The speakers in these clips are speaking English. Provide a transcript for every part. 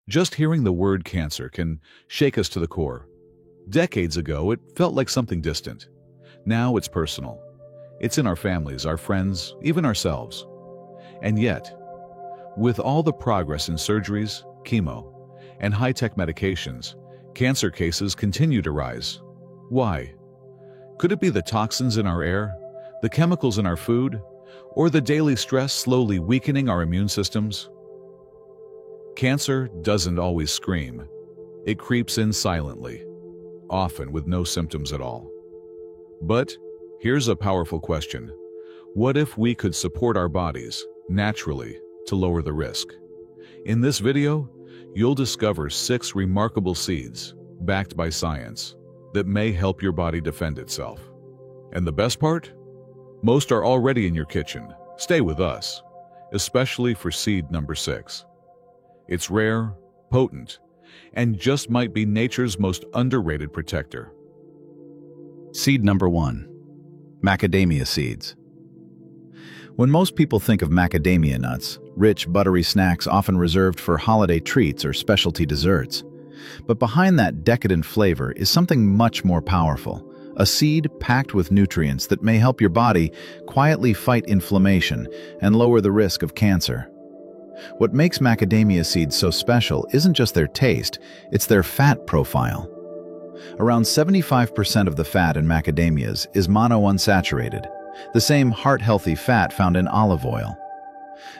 Just hearing the word cancer can shake us to the core. Decades ago, it felt like something distant. Now it's personal. It's in our families, our friends, even ourselves. And yet, with all the progress in surgeries, chemo, and high-tech medications, cancer cases continue to rise. Why? Could it be the toxins in our air, the chemicals in our food, or the daily stress slowly weakening our immune systems? Cancer doesn't always scream. It creeps in silently, often with no symptoms at all. But here's a powerful question. What if we could support our bodies naturally to lower the risk? In this video, you'll discover 6 remarkable seeds, backed by science, that may help your body defend itself. And the best part? Most are already in your kitchen. Stay with us, especially for seed number 6. It's rare, potent, and just might be nature's most underrated protector. Seed number 1. Macadamia seeds. When most people think of macadamia nuts, rich, buttery snacks often reserved for holiday treats or specialty desserts. But behind that decadent flavor is something much more powerful, a seed packed with nutrients that may help your body quietly fight inflammation and lower the risk of cancer. What makes macadamia seeds so special isn't just their taste, it's their fat profile. Around 75% of the fat in macadamias is monounsaturated, the same heart-healthy fat found in olive oil.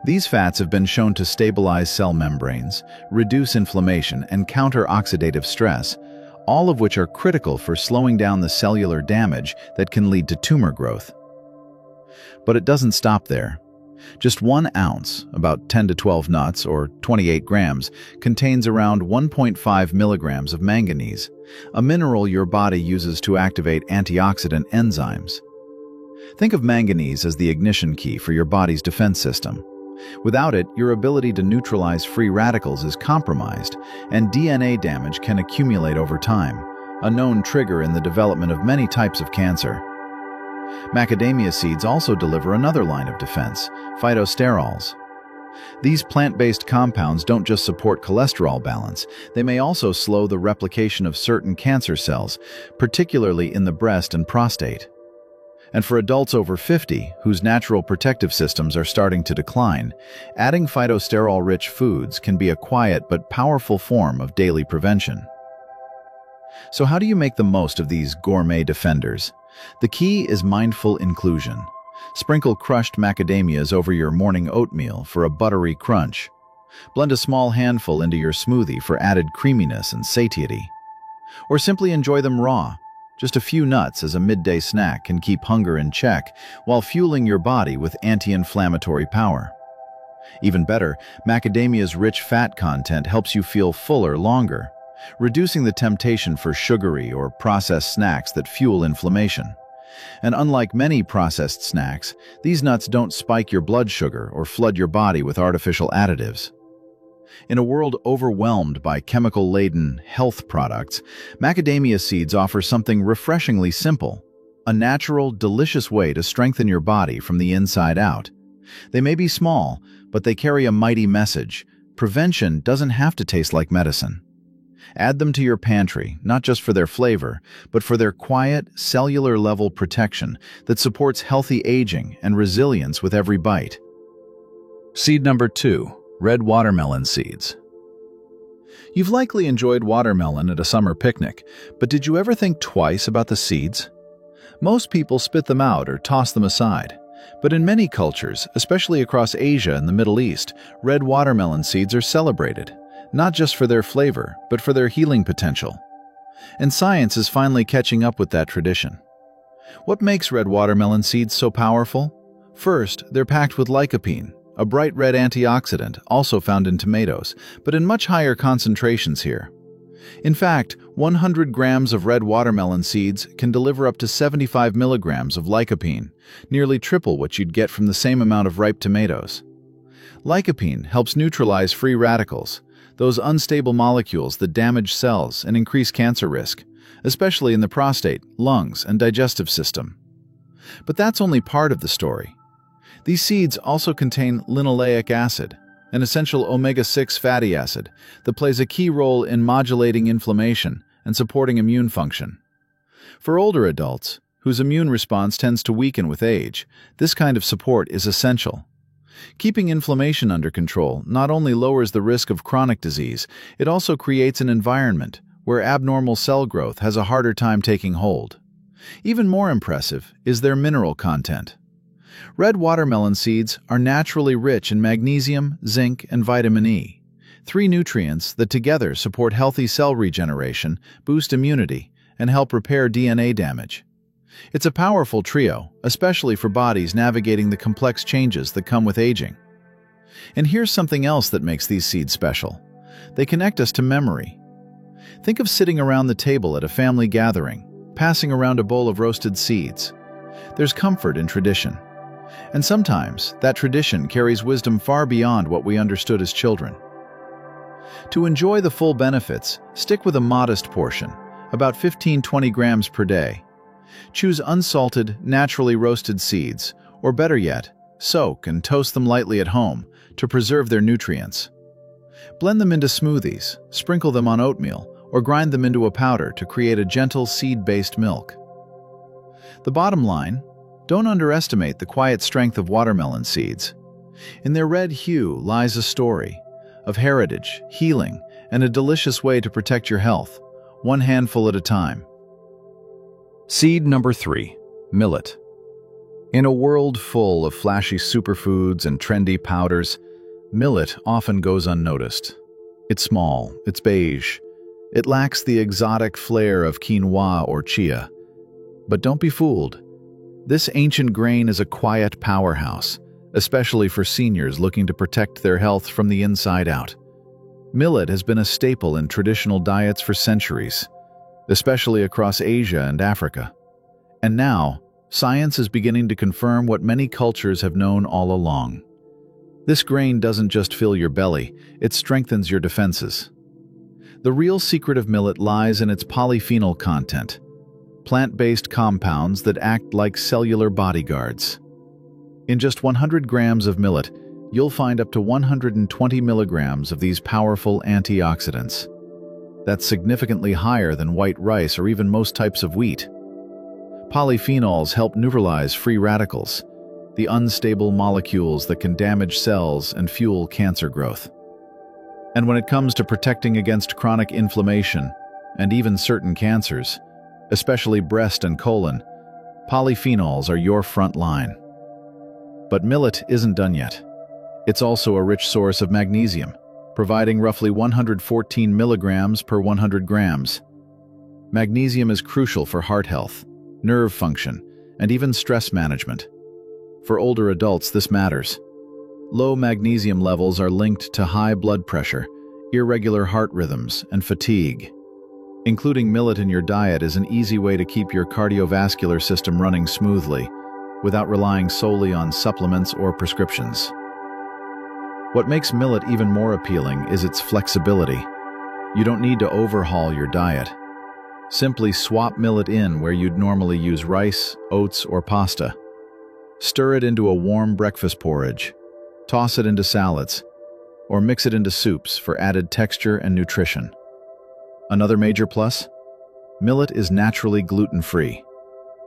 These fats have been shown to stabilize cell membranes, reduce inflammation, and counter oxidative stress, all of which are critical for slowing down the cellular damage that can lead to tumor growth. But it doesn't stop there. Just 1 ounce, about 10 to 12 nuts, or 28 grams, contains around 1.5 milligrams of manganese, a mineral your body uses to activate antioxidant enzymes. Think of manganese as the ignition key for your body's defense system. Without it, your ability to neutralize free radicals is compromised, and DNA damage can accumulate over time, a known trigger in the development of many types of cancer. Macadamia seeds also deliver another line of defense, phytosterols. These plant-based compounds don't just support cholesterol balance, they may also slow the replication of certain cancer cells, particularly in the breast and prostate. And for adults over 50, whose natural protective systems are starting to decline, adding phytosterol-rich foods can be a quiet but powerful form of daily prevention. So how do you make the most of these gourmet defenders? The key is mindful inclusion. Sprinkle crushed macadamias over your morning oatmeal for a buttery crunch. Blend a small handful into your smoothie for added creaminess and satiety. Or simply enjoy them raw. Just a few nuts as a midday snack can keep hunger in check while fueling your body with anti-inflammatory power. Even better, macadamia's rich fat content helps you feel fuller longer, reducing the temptation for sugary or processed snacks that fuel inflammation. And unlike many processed snacks, these nuts don't spike your blood sugar or flood your body with artificial additives. In a world overwhelmed by chemical-laden health products, macadamia seeds offer something refreshingly simple, a natural, delicious way to strengthen your body from the inside out. They may be small, but they carry a mighty message. Prevention doesn't have to taste like medicine. Add them to your pantry, not just for their flavor, but for their quiet, cellular-level protection that supports healthy aging and resilience with every bite. Seed number 2. Red watermelon seeds. You've likely enjoyed watermelon at a summer picnic, but did you ever think twice about the seeds? Most people spit them out or toss them aside, but in many cultures, especially across Asia and the Middle East, red watermelon seeds are celebrated, not just for their flavor, but for their healing potential. And science is finally catching up with that tradition. What makes red watermelon seeds so powerful? First, they're packed with lycopene, a bright red antioxidant also found in tomatoes, but in much higher concentrations here. In fact, 100 grams of red watermelon seeds can deliver up to 75 milligrams of lycopene, nearly triple what you'd get from the same amount of ripe tomatoes. Lycopene helps neutralize free radicals, those unstable molecules that damage cells and increase cancer risk, especially in the prostate, lungs, and digestive system. But that's only part of the story. These seeds also contain linoleic acid, an essential omega-6 fatty acid that plays a key role in modulating inflammation and supporting immune function. For older adults, whose immune response tends to weaken with age, this kind of support is essential. Keeping inflammation under control not only lowers the risk of chronic disease, it also creates an environment where abnormal cell growth has a harder time taking hold. Even more impressive is their mineral content. Red watermelon seeds are naturally rich in magnesium, zinc, and vitamin E, three nutrients that together support healthy cell regeneration, boost immunity, and help repair DNA damage. It's a powerful trio, especially for bodies navigating the complex changes that come with aging. And here's something else that makes these seeds special. They connect us to memory. Think of sitting around the table at a family gathering, passing around a bowl of roasted seeds. There's comfort in tradition. And sometimes that tradition carries wisdom far beyond what we understood as children. To enjoy the full benefits, stick with a modest portion, about 15-20 grams per day. Choose unsalted, naturally roasted seeds, or better yet, soak and toast them lightly at home to preserve their nutrients. Blend them into smoothies, sprinkle them on oatmeal, or grind them into a powder to create a gentle seed-based milk. The bottom line: don't underestimate the quiet strength of watermelon seeds. In their red hue lies a story of heritage, healing, and a delicious way to protect your health, one handful at a time. Seed number 3. Millet. In a world full of flashy superfoods and trendy powders, millet often goes unnoticed. It's small, it's beige, it lacks the exotic flair of quinoa or chia. But don't be fooled. This ancient grain is a quiet powerhouse, especially for seniors looking to protect their health from the inside out. Millet has been a staple in traditional diets for centuries, especially across Asia and Africa. And now, science is beginning to confirm what many cultures have known all along. This grain doesn't just fill your belly, it strengthens your defenses. The real secret of millet lies in its polyphenol content, plant-based compounds that act like cellular bodyguards. In just 100 grams of millet, you'll find up to 120 milligrams of these powerful antioxidants. That's significantly higher than white rice or even most types of wheat. Polyphenols help neutralize free radicals, the unstable molecules that can damage cells and fuel cancer growth. And when it comes to protecting against chronic inflammation and even certain cancers, especially breast and colon, polyphenols are your front line. But millet isn't done yet. It's also a rich source of magnesium, providing roughly 114 milligrams per 100 grams. Magnesium is crucial for heart health, nerve function, and even stress management. For older adults, this matters. Low magnesium levels are linked to high blood pressure, irregular heart rhythms, and fatigue. Including millet in your diet is an easy way to keep your cardiovascular system running smoothly, without relying solely on supplements or prescriptions. What makes millet even more appealing is its flexibility. You don't need to overhaul your diet. Simply swap millet in where you'd normally use rice, oats, or pasta. Stir it into a warm breakfast porridge, toss it into salads, or mix it into soups for added texture and nutrition. Another major plus? Millet is naturally gluten-free,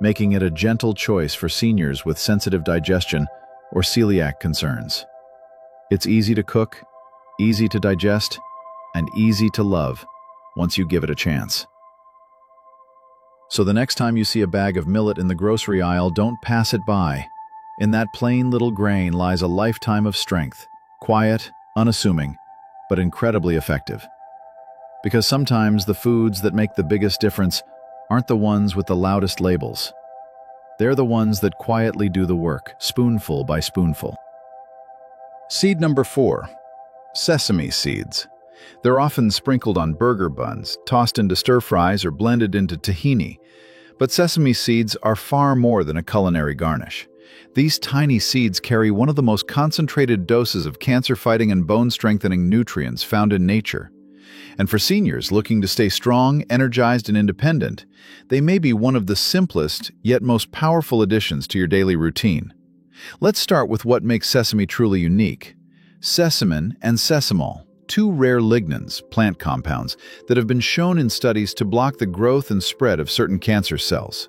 making it a gentle choice for seniors with sensitive digestion or celiac concerns. It's easy to cook, easy to digest, and easy to love once you give it a chance. So the next time you see a bag of millet in the grocery aisle, don't pass it by. In that plain little grain lies a lifetime of strength, quiet, unassuming, but incredibly effective. Because sometimes the foods that make the biggest difference aren't the ones with the loudest labels. They're the ones that quietly do the work, spoonful by spoonful. Seed number 4. Sesame seeds. They're often sprinkled on burger buns, tossed into stir-fries, or blended into tahini. But sesame seeds are far more than a culinary garnish. These tiny seeds carry one of the most concentrated doses of cancer-fighting and bone-strengthening nutrients found in nature. And for seniors looking to stay strong, energized, and independent, they may be one of the simplest yet most powerful additions to your daily routine. Let's start with what makes sesame truly unique. Sesamin and sesamol, two rare lignans, plant compounds, that have been shown in studies to block the growth and spread of certain cancer cells.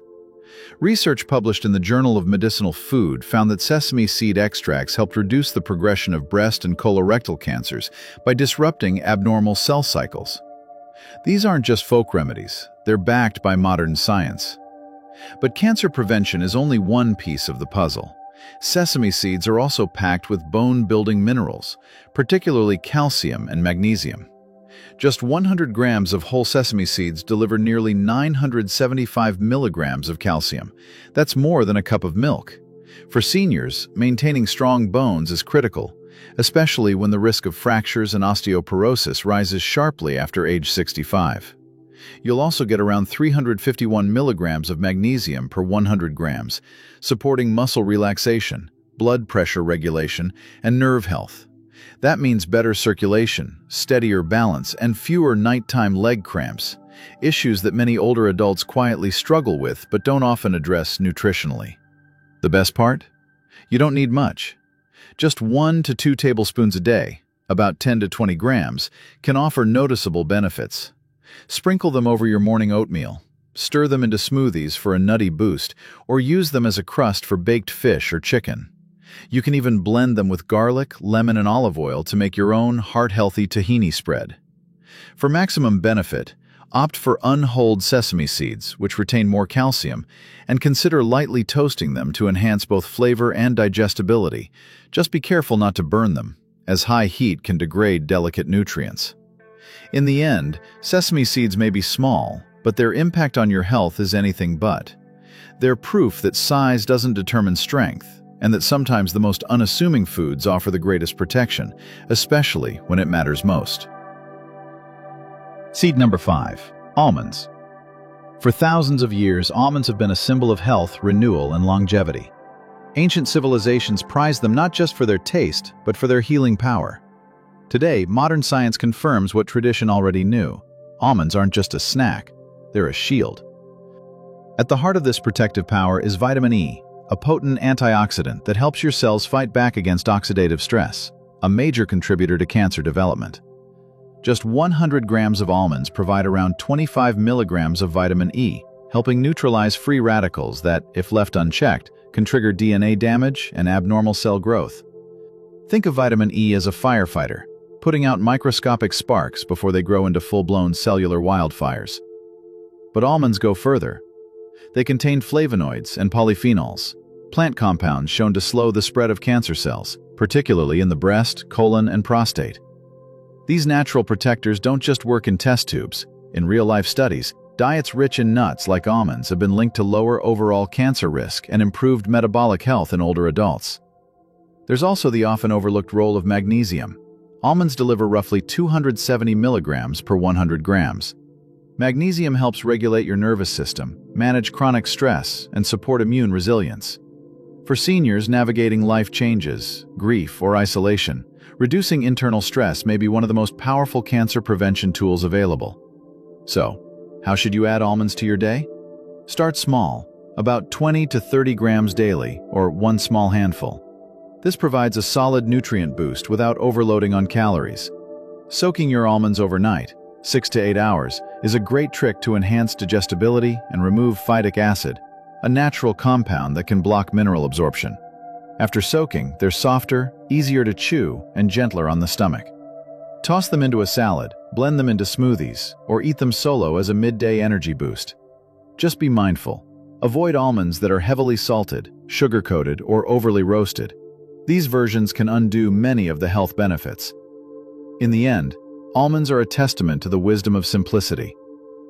Research published in the Journal of Medicinal Food found that sesame seed extracts helped reduce the progression of breast and colorectal cancers by disrupting abnormal cell cycles. These aren't just folk remedies, they're backed by modern science. But cancer prevention is only one piece of the puzzle. Sesame seeds are also packed with bone-building minerals, particularly calcium and magnesium. Just 100 grams of whole sesame seeds deliver nearly 975 milligrams of calcium. That's more than a cup of milk. For seniors, maintaining strong bones is critical, especially when the risk of fractures and osteoporosis rises sharply after age 65. You'll also get around 351 milligrams of magnesium per 100 grams, supporting muscle relaxation, blood pressure regulation, and nerve health. That means better circulation, steadier balance, and fewer nighttime leg cramps, issues that many older adults quietly struggle with but don't often address nutritionally. The best part? You don't need much. Just 1 to 2 tablespoons a day, about 10 to 20 grams, can offer noticeable benefits. Sprinkle them over your morning oatmeal, stir them into smoothies for a nutty boost, or use them as a crust for baked fish or chicken. You can even blend them with garlic, lemon, and olive oil to make your own heart-healthy tahini spread. For maximum benefit, opt for unhulled sesame seeds, which retain more calcium, and consider lightly toasting them to enhance both flavor and digestibility. Just be careful not to burn them, as high heat can degrade delicate nutrients. In the end, sesame seeds may be small, but their impact on your health is anything but. They're proof that size doesn't determine strength, and that sometimes the most unassuming foods offer the greatest protection, especially when it matters most. Seed number 5. Almonds. For thousands of years, almonds have been a symbol of health, renewal, and longevity. Ancient civilizations prized them not just for their taste, but for their healing power. Today, modern science confirms what tradition already knew. Almonds aren't just a snack, they're a shield. At the heart of this protective power is vitamin E, a potent antioxidant that helps your cells fight back against oxidative stress, a major contributor to cancer development. Just 100 grams of almonds provide around 25 milligrams of vitamin E, helping neutralize free radicals that, if left unchecked, can trigger DNA damage and abnormal cell growth. Think of vitamin E as a firefighter, putting out microscopic sparks before they grow into full-blown cellular wildfires. But almonds go further. They contain flavonoids and polyphenols, plant compounds shown to slow the spread of cancer cells, particularly in the breast, colon, and prostate. These natural protectors don't just work in test tubes. In real-life studies, diets rich in nuts like almonds have been linked to lower overall cancer risk and improved metabolic health in older adults. There's also the often overlooked role of magnesium. Almonds deliver roughly 270 milligrams per 100 grams. Magnesium helps regulate your nervous system, manage chronic stress, and support immune resilience. For seniors navigating life changes, grief, or isolation, reducing internal stress may be one of the most powerful cancer prevention tools available. So, how should you add almonds to your day? Start small, about 20 to 30 grams daily, or one small handful. This provides a solid nutrient boost without overloading on calories. Soaking your almonds overnight, 6 to 8 hours, is a great trick to enhance digestibility and remove phytic acid, a natural compound that can block mineral absorption. After soaking, they're softer, easier to chew, and gentler on the stomach. Toss them into a salad, blend them into smoothies, or eat them solo as a midday energy boost. Just be mindful. Avoid almonds that are heavily salted, sugar-coated, or overly roasted. These versions can undo many of the health benefits. In the end, almonds are a testament to the wisdom of simplicity.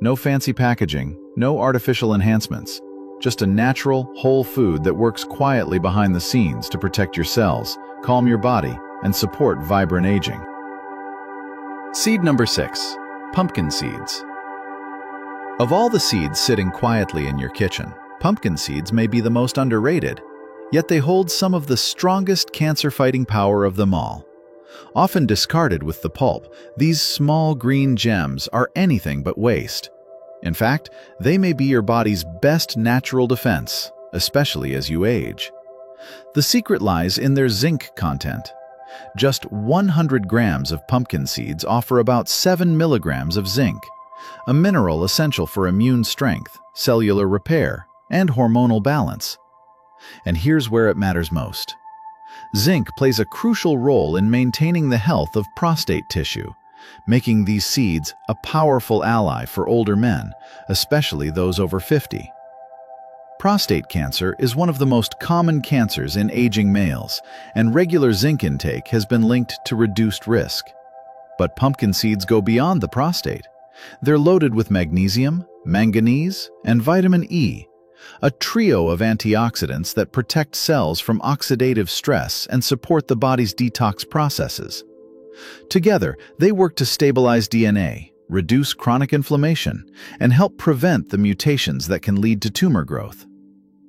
No fancy packaging, no artificial enhancements, just a natural, whole food that works quietly behind the scenes to protect your cells, calm your body, and support vibrant aging. Seed number 6. Pumpkin seeds. Of all the seeds sitting quietly in your kitchen, pumpkin seeds may be the most underrated, yet they hold some of the strongest cancer-fighting power of them all. Often discarded with the pulp, these small green gems are anything but waste. In fact, they may be your body's best natural defense, especially as you age. The secret lies in their zinc content. Just 100 grams of pumpkin seeds offer about 7 milligrams of zinc, a mineral essential for immune strength, cellular repair, and hormonal balance. And here's where it matters most. Zinc plays a crucial role in maintaining the health of prostate tissue, making these seeds a powerful ally for older men, especially those over 50. Prostate cancer is one of the most common cancers in aging males, and regular zinc intake has been linked to reduced risk. But pumpkin seeds go beyond the prostate. They're loaded with magnesium, manganese, and vitamin E, a trio of antioxidants that protect cells from oxidative stress and support the body's detox processes. Together, they work to stabilize DNA, reduce chronic inflammation, and help prevent the mutations that can lead to tumor growth.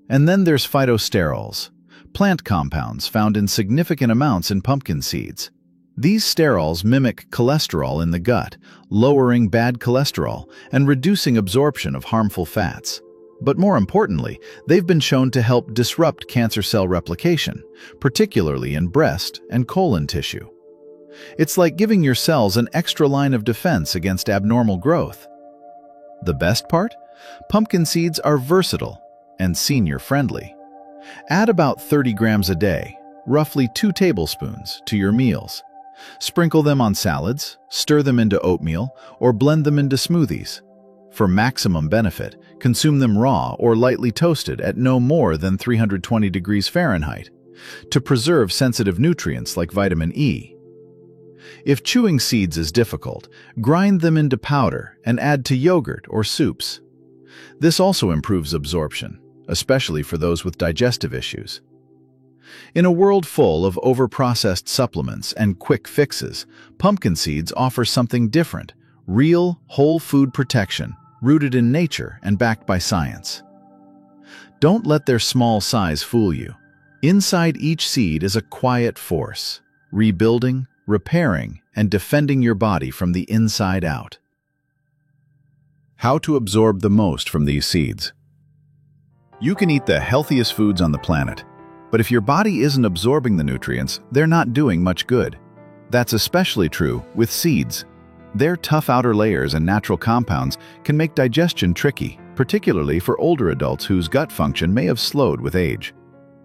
And then there's phytosterols, plant compounds found in significant amounts in pumpkin seeds. These sterols mimic cholesterol in the gut, lowering bad cholesterol and reducing absorption of harmful fats. But more importantly, they've been shown to help disrupt cancer cell replication, particularly in breast and colon tissue. It's like giving your cells an extra line of defense against abnormal growth. The best part? Pumpkin seeds are versatile and senior-friendly. Add about 30 grams a day, roughly 2 tablespoons, to your meals. Sprinkle them on salads, stir them into oatmeal, or blend them into smoothies. For maximum benefit, consume them raw or lightly toasted at no more than 320 degrees Fahrenheit to preserve sensitive nutrients like vitamin E. If chewing seeds is difficult, grind them into powder and add to yogurt or soups. This also improves absorption, especially for those with digestive issues. In a world full of overprocessed supplements and quick fixes, pumpkin seeds offer something different: real, whole food protection, rooted in nature and backed by science. Don't let their small size fool you. Inside each seed is a quiet force, rebuilding, repairing, and defending your body from the inside out. How to absorb the most from these seeds. You can eat the healthiest foods on the planet, but if your body isn't absorbing the nutrients, they're not doing much good. That's especially true with seeds. Their tough outer layers and natural compounds can make digestion tricky, particularly for older adults whose gut function may have slowed with age.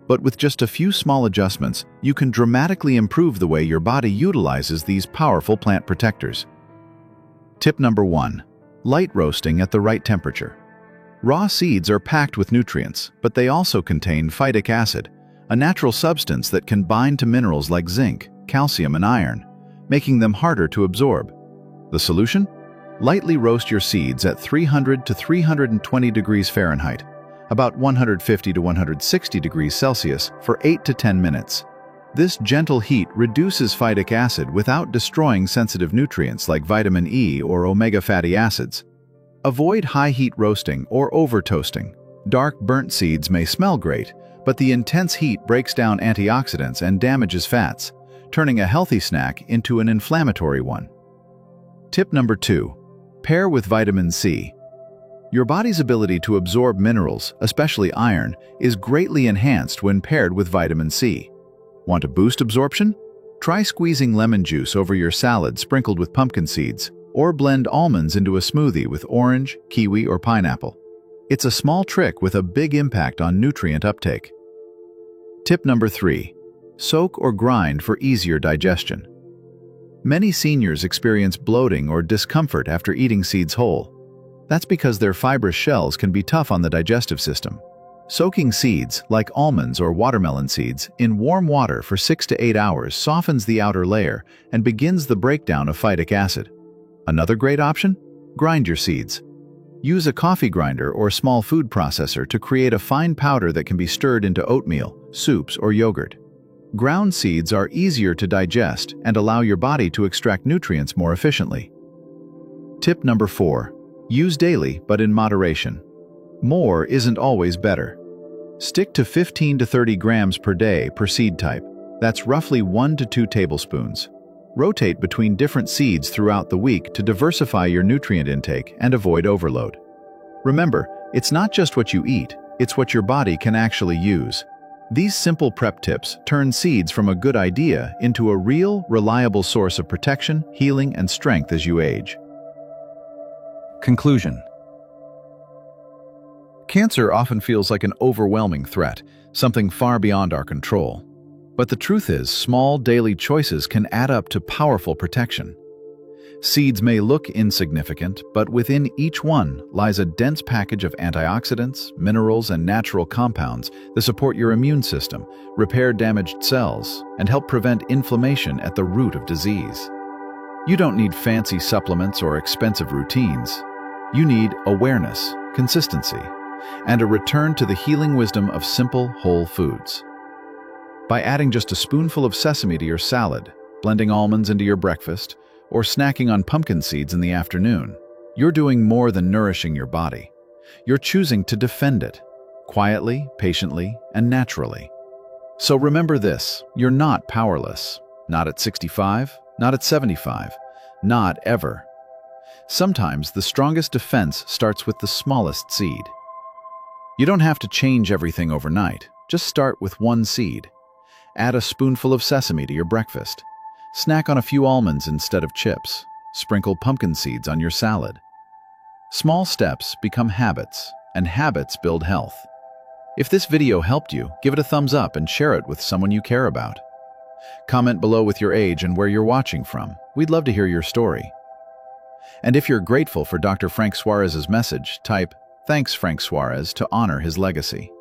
But with just a few small adjustments, you can dramatically improve the way your body utilizes these powerful plant protectors. Tip number 1. Light roasting at the right temperature. Raw seeds are packed with nutrients, but they also contain phytic acid, a natural substance that can bind to minerals like zinc, calcium, and iron, making them harder to absorb. The solution? Lightly roast your seeds at 300 to 320 degrees Fahrenheit, about 150 to 160 degrees Celsius, for 8 to 10 minutes. This gentle heat reduces phytic acid without destroying sensitive nutrients like vitamin E or omega fatty acids. Avoid high heat roasting or over toasting. Dark burnt seeds may smell great, but the intense heat breaks down antioxidants and damages fats, turning a healthy snack into an inflammatory one. Tip number 2. Pair with vitamin C. Your body's ability to absorb minerals, especially iron, is greatly enhanced when paired with vitamin C. Want to boost absorption? Try squeezing lemon juice over your salad sprinkled with pumpkin seeds, or blend almonds into a smoothie with orange, kiwi, or pineapple. It's a small trick with a big impact on nutrient uptake. Tip number 3. Soak or grind for easier digestion. Many seniors experience bloating or discomfort after eating seeds whole. That's because their fibrous shells can be tough on the digestive system. Soaking seeds, like almonds or watermelon seeds, in warm water for 6 to 8 hours softens the outer layer and begins the breakdown of phytic acid. Another great option? Grind your seeds. Use a coffee grinder or small food processor to create a fine powder that can be stirred into oatmeal, soups, or yogurt. Ground seeds are easier to digest and allow your body to extract nutrients more efficiently. Tip number 4. Use daily, but in moderation. More isn't always better. Stick to 15 to 30 grams per day per seed type. That's roughly 1 to 2 tablespoons. Rotate between different seeds throughout the week to diversify your nutrient intake and avoid overload. Remember, it's not just what you eat, it's what your body can actually use. These simple prep tips turn seeds from a good idea into a real, reliable source of protection, healing, and strength as you age. Conclusion. Cancer often feels like an overwhelming threat, something far beyond our control. But the truth is, small daily choices can add up to powerful protection. Seeds may look insignificant, but within each one lies a dense package of antioxidants, minerals, and natural compounds that support your immune system, repair damaged cells, and help prevent inflammation at the root of disease. You don't need fancy supplements or expensive routines. You need awareness, consistency, and a return to the healing wisdom of simple, whole foods. By adding just a spoonful of sesame to your salad, blending almonds into your breakfast, or snacking on pumpkin seeds in the afternoon, you're doing more than nourishing your body. You're choosing to defend it, quietly, patiently, and naturally. So remember this, you're not powerless. Not at 65, not at 75, not ever. Sometimes the strongest defense starts with the smallest seed. You don't have to change everything overnight. Just start with one seed. Add a spoonful of sesame to your breakfast. Snack on a few almonds instead of chips. Sprinkle pumpkin seeds on your salad. Small steps become habits, and habits build health. If this video helped you, give it a thumbs up and share it with someone you care about. Comment below with your age and where you're watching from. We'd love to hear your story. And if you're grateful for Dr. Frank Suarez's message, type, "Thanks, Frank Suarez," to honor his legacy.